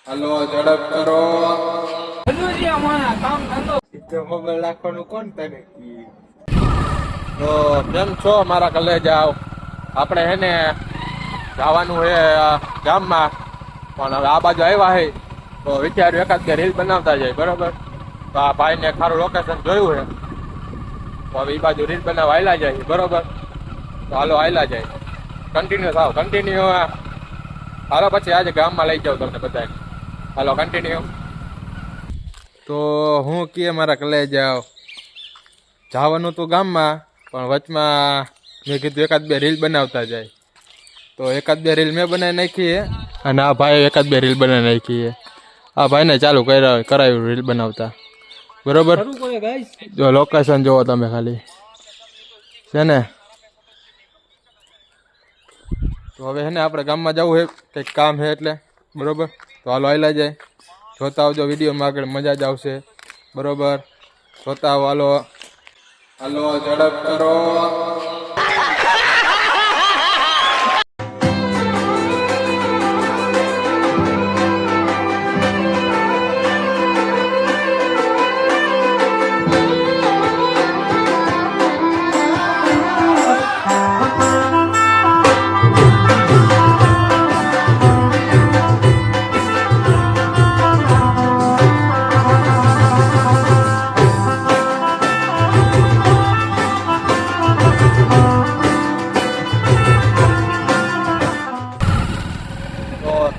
હાલો ઝડપ કરો. મોબાઈલ રાખવાનું કોણ તને? તો કેમ છો મારા કલેજાઓ? આપણે હે ને જવાનું છે ગામમાં, પણ હવે આ બાજુ આવ્યા છે તો વિચાર્યું એકાદ કે રીલ બનાવતા જાય. બરોબર, તો આ ભાઈને ખારું લોકેશન જોયું છે તો હવે એ બાજુ રીલ બનાવવા આયલા જાય. બરોબર, તો હાલો આયલા જાય. કન્ટિન્યુ થાવ, કન્ટિન્યુ. હાલો પછી આજે ગામમાં લઈ જાઉં તમને બધા. હાલો કન્ટિન્યુ. તો હું કે મારા કલેજાઓ, જવાનું તો ગામમાં, પણ વચમાં મેં કીધું એકાદ બે રીલ બનાવતા જાય. તો એકાદ બે રીલ મેં બનાવી નાખી અને આ ભાઈ એકાદ બે રીલ બનાવી નાખી. આ ભાઈને ચાલુ કરાવ્યું રીલ બનાવતા. બરોબર, જો લોકેશન જોવો તમે ખાલી છે ને. તો હવે છે ને આપણે ગામમાં જવું છે, કંઈક કામ છે એટલે. બરોબર, તો હાલો આયલા જાય. જોતા આવજો વિડીયોમાં, આગળ મજા જ આવશે. બરોબર, જોતા આવો. હાલો હાલો ઝડપ કરો.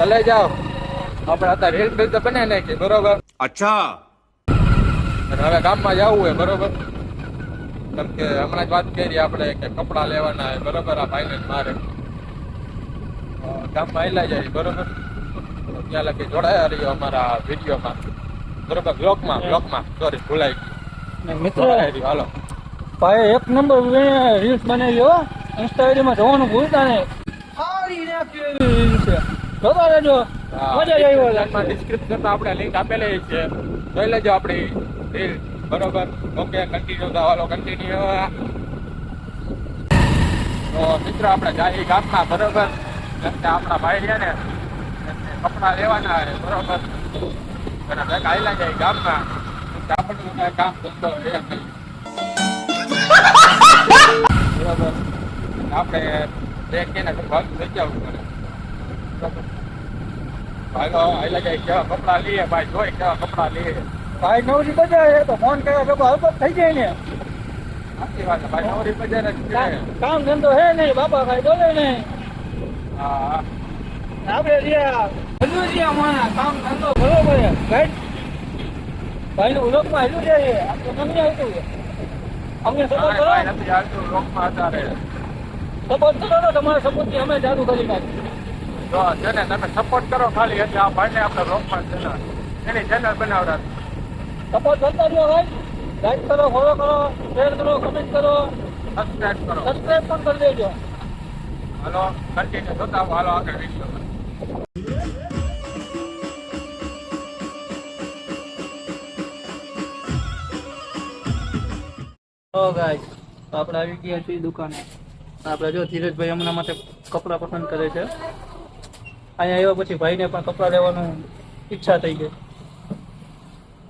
ચલે જાઓ, આપણે અત્યારે રીલ બીલ તો બનાવી નાખી. બરોબર, अच्छा અને હવે ગામમાં જવું હોય. બરોબર, કેમ કે હમણાં જ વાત કરી આપણે કે કપડાં લેવાના હોય. બરોબર, આ ભાઈને મારે ગામમાં આવેલા જાય. બરોબર, ત્યાં લગી જોડાયા રહ્યો અમારા વિડીયોમાં. બરોબર, બ્લોગમાં સોરી ભૂલાઈ ગયું મિત્રો. હાલો ભાઈ એક નંબર રીલ્સ બનાવી હો. ઇન્સ્ટા આઈડીમાં જવાનું ભૂલતા નહીં. સારી રીલ છે, જોતા રહેજો, મજા જ આવી. ડિસ્ક્રિપ્શનમાં આપણે લિંક આપેલી છે, જોઈ લેજો આપણી રીલ. બરોબર, ઓકે કન્ટિન્યુ થાવ. હાલો કન્ટિન્યુ. તો મિત્રો આપણે જાય ગામમાં. બરોબર, કેમ કે આપણા ભાઈ છે ને કપડાં લેવાના છે. બરોબર, અને ભેગા આવેલા જાય ગામમાં. આપણને કાંઈ કામ ધંધો છે નહીં. બરોબર, આપણે એક કે ભાગ થઈ જવું પડે. ભાઈ આવેલા જાય કેવા કપડાં લઈએ. ભાઈ જોઈ કેવા કપડાં લઈએ. ભાઈ નવરી બજાર છે તો ફોન કર્યા તો હલકો થઈ જાય ને. સાચી વાત છે ભાઈ, નવરી બજાર જ છે. કામ ધંધો હે નહીં, બાપા ભાઈ બોલે નહીં. હા, આપણે રહ્યા હજુ રહ્યા માણા કામ ધંધો બરોબર છે. ભાઈ નું ઉલોકમાં હજુ છે. આપણે નથી આવતું. અમને સપોર્ટ કરો, ભાઈ નથી આવતું લોકમાં અત્યારે. સપોર્ટ કરો તો તમારા સપોર્ટ થી અમે જાદુ કરી નાખીએ. જો છે ને તમે સપોર્ટ કરો ખાલી, એટલે આ ભાઈને આપણે લોકમાં ચેનલ એની ચેનલ બનાવડા. સપોર્ટ કરતા રહ્યો ભાઈ. લાઈક કરો, ફોલો કરો, શેર કરો, કમેન્ટ કરો, સબસ્ક્રાઇબ કરો. સબસ્ક્રાઈબ પણ કરી દેજો. હાલો કન્ટિન્યુ જોતા આવો. હાલો આગળ વિડીયો. ઓ ગાઈસ, તો આપણે આવી ગયા છીએ દુકાને. આપણે જો ધીરજભાઈ હમણાં માટે કપડાં પસંદ કરે છે. અહીંયા આવ્યા પછી ભાઈને પણ કપડાં લેવાનું ઈચ્છા થઈ ગઈ.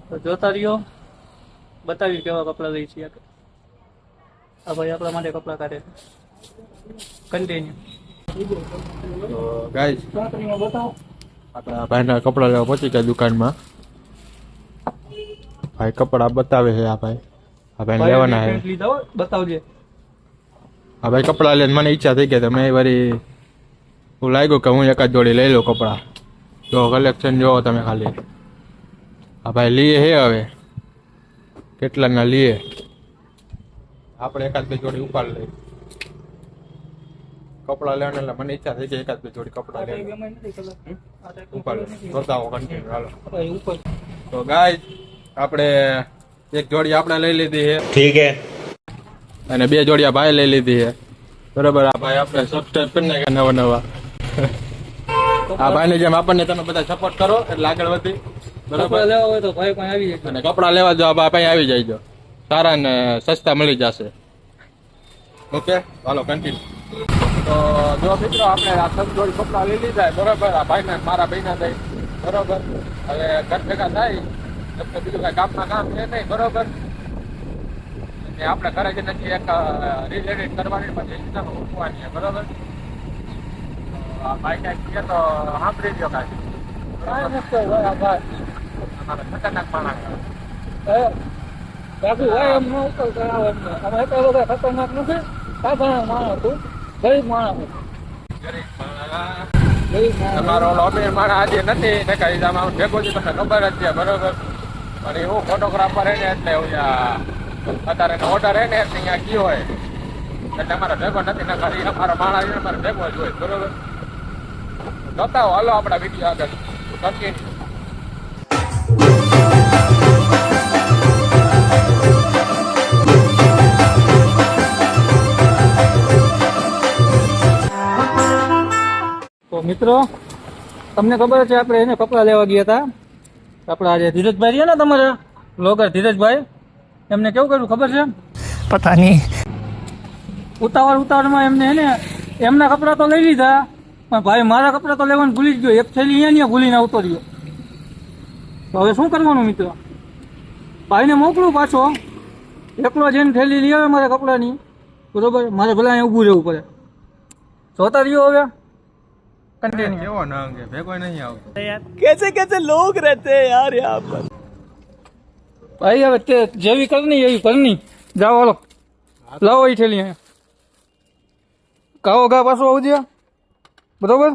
તો જોતા રહ્યો, બતાવ્યું કેવા કપડાં લઈ છીએ. આ ભાઈ આપણા માટે કપડાં કાઢે છે. કન્ટિન્યુ. તો ગાઈસ બતાવો. આપણા ભાઈના કપડાં લેવા પહોંચી ગયા દુકાનમાં. ભાઈ કપડાં બતાવે છે. આ ભાઈ લેવાના છે. લીધા હોય બતાવજે. હા ભાઈ કપડાં લઈને મને ઈચ્છા થઈ ગઈ. તો મેં વળી હું લાગ્યું કે હું એકાદ જોડી લઈ લઉં કપડાં. જો કલેક્શન જોવો તમે ખાલી. હા ભાઈ લઈએ હે, હવે કેટલાના લઈએ. આપણે એકાદ બે જોડી ઉપાડ લઈએ. કપડાં લેવાના એટલે મને ઈચ્છા થઈ ગઈ એકાદ બે જોડી કપડાં લેવાની. ઉપાડ જોતા હો કન્ટિન્યુ. હાલો તો ગાઈસ આપણે એક જોડી આપણે લઈ લીધી છે. ठीक है અને બે જોડિયા ભાઈ લઈ લીધી છે. બરોબર, આ ભાઈ આપણે સબસ્ક્રાઇબ કરી નાખ્યા નવા. આ ભાઈને જેમ આપણને તમે બધા સપોર્ટ કરો એટલે આગળ વધી. કપડાં બરોબર, લેવા હોય તો ભાઈ પણ આવી જાય. અને કપડાં લેવા જો આ ભાઈ આવી જાય. સારા ને સસ્તા મળી જશે. ઓકે હાલો કન્ટિન્યુ. તો જો મિત્રો આપણે આ સબ જોડી કપડાં લઈ લીધા. બરોબર, આ ભાઈને મારા ભાઈના થઈ બરોબર. હવે ઘર ભેગા થાય એટલે બીજું કાંઈ ગામમાં કામ છે નહીં, બરોબર. ને આપણે ઘરે જ નથી એક રિલેટેડ કરવાની પછી ઇન્સ્ટામાં મૂકવાની છે, બરોબર. તો આ ભાઈ કાંઈક કહે તો સાંભળી લ્યો કાંઈ. કાંઈ નથી ભાઈ આ ભાઈ અમારે ખતરનાક માણસ. બાકી ભાઈ એમ ન ઉતર કરાવે એમને અમે એટલા બધા ખતરનાક નથી સાધારણ માણસ હતું ગરીબ માણસ ગરીબ માણસ. ગરીબ માણસ તમારો ઓલો અમીર માણસ આજે નથી ને કઈ આમાં ભેગો છે તમને ખબર જ છે, બરોબર. અને એવું ફોટોગ્રાફર હે ને એટલે અત્યારે ઓર્ડર હે ને એટલે અહીંયા ગયો હોય એટલે અમારે ભેગો નથી ને ખાલી અમારો માણસ છે અમારે ભેગો જ હોય, બરોબર. જોતા હો, હાલો આપણા વિડીયો આગળ કન્ટિન્યુ. તો મિત્રો તમને ખબર છે આપણે એને કપડાં લેવા ગયા હતા આપણા જે ધીરજભાઈ રહ્યા ને તમારા બ્લોગર ધીરજભાઈ એમને કેવું કર્યું ખબર છે पता नहीं। ઉતાવળમાં એમને એને એમના કપડાં તો લઈ લીધા પણ ભાઈ મારા કપડાં તો લેવાનું ભૂલી જ ગયો એક થેલી અહીંયા ભૂલીને આવતો રહ્યો તો હવે શું કરવાનું મિત્ર ભાઈને મોકલું પાછો એકલો જઈને થેલી લઈ આવે મારા કપડાની બરોબર મારે ભલે અહીંયા ઊભું રહેવું પડે જોતા રહ્યો હવે કન્ટિન્યુ કેવો નંગ છે, ભેગો નહીં આવતો. कैसे कैसे लोग रहते हैं यार यहाँ पर। ભાઈ હવે તે જેવી કરની એવી કરની જાઓ હાલો લાવો એ થેલી અહીંયા કાવો ઘા પાછો આવજે બરોબર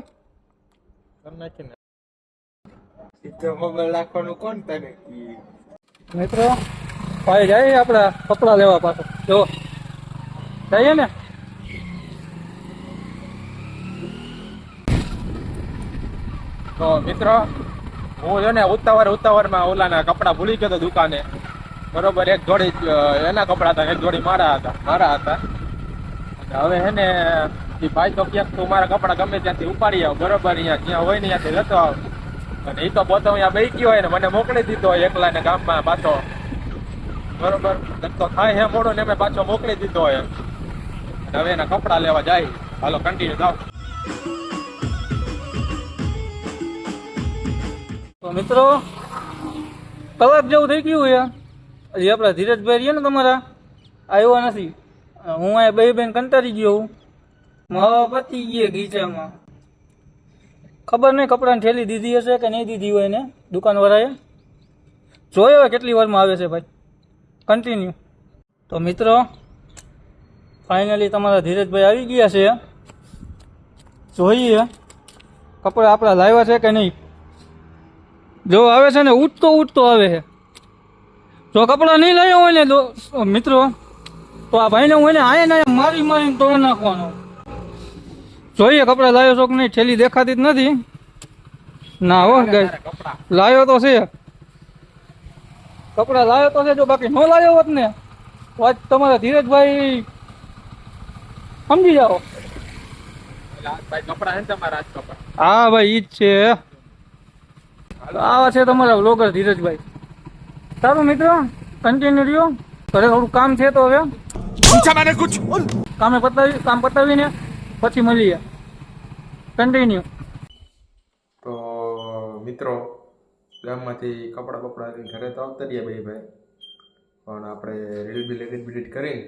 કર નાખીને. સીધો મોબાઈલ રાખવાનું કોણ તને મિત્રો ભાઈ જાય આપણા કપડાં લેવા પાછો જો જઈએ ને તો મિત્રો હું છે ને ઉતાવળમાં ઓલાના કપડા ભૂલી ગયો હતો દુકાને, બરોબર. એક જોડી એના કપડા હતા, એક જોડી મારા હતા. હવે હે ને એ ભાઈ તો ક્યાંક તું મારા કપડા ગમે ત્યાંથી ઉપાડી આવ, બરોબર. અહીંયા જ્યાં હોય ને ત્યાંથી લેતો આવ. અને એ તો પોતે અહીંયા બેસી ગયો હોય ને મને મોકલી દીધો હોય એકલા ને ગામમાં પાછો, બરોબર. તો થાય હે મોડો ને મેં પાછો મોકલી દીધો હોય. હવે એના કપડા લેવા જાય. હાલો કન્ટિન્યુ જાઓ. તો મિત્રો કલાક જેવું થઈ ગયું યાર હજી આપણા ધીરજભાઈ રહ્યા ને તમારા આવ્યા નથી હું અહીંયા બે બેન કંટાળી ગયો હું માવા પતી ગયે ગીચામાં ખબર નહીં કપડાની થેલી દીધી હશે કે નહીં દીધી હોય એને દુકાનવાળાએ જોયો હોય કેટલી વારમાં આવે છે ભાઈ કન્ટિન્યુ. તો મિત્રો ફાઇનલી તમારા ધીરજભાઈ આવી ગયા છે જોઈએ કપડાં આપણા લાવ્યા છે કે નહીં. જો આવે છે ને ઉઠતો આવે છે જો કપડાં નહીં લાવ્યો હોય ને મિત્રો તો આ ભાઈને હું એને આયા મારીને તોડી નાખવાનો જોઈએ કપડાં લાવ્યો છો કે નહીં થેલી દેખાતી જ નથી ના હો ગાય લાવ્યો તો છે કપડાં લાવ્યો તો છે જો બાકી ન લાવ્યો હોત ને તો આજ તમારા ધીરજભાઈ સમજી જાઓ. ભાઈ કપડા હે ને તમારા આજ કપડા. હા ભાઈ ઈ જ છે આવા છે તમારા વ્લોગર ધીરજભાઈ. સારું મિત્રો કન્ટિન્યુ રહ્યો ઘરે થોડું કામ છે તો હવે કામ પતાવીને પછી મળીએ કન્ટિન્યુ. તો મિત્રો ગામમાંથી કપડા બપડા લઈને ઘરે તો આવતા રહ્યા ભાઈ પણ આપણે રીલ બિલ એડિટ કરી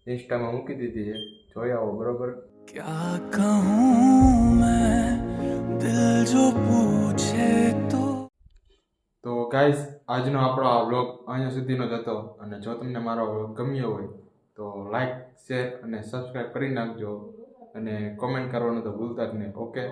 ઇન્સ્ટામાં મૂકી દીધી છે, જોઈ આવો, બરોબર. क्या कहूँ मैं दिल जो पूछे તો ગાઈઝ આજનો આપણો આ વ્લોગ અહીંયા સુધીનો જ હતો. અને જો તમને મારો વ્લોગ ગમ્યો હોય તો લાઈક શેર અને સબસ્ક્રાઈબ કરી નાખજો અને કોમેન્ટ કરવાનું તો ભૂલતા જ નહીં. ઓકે.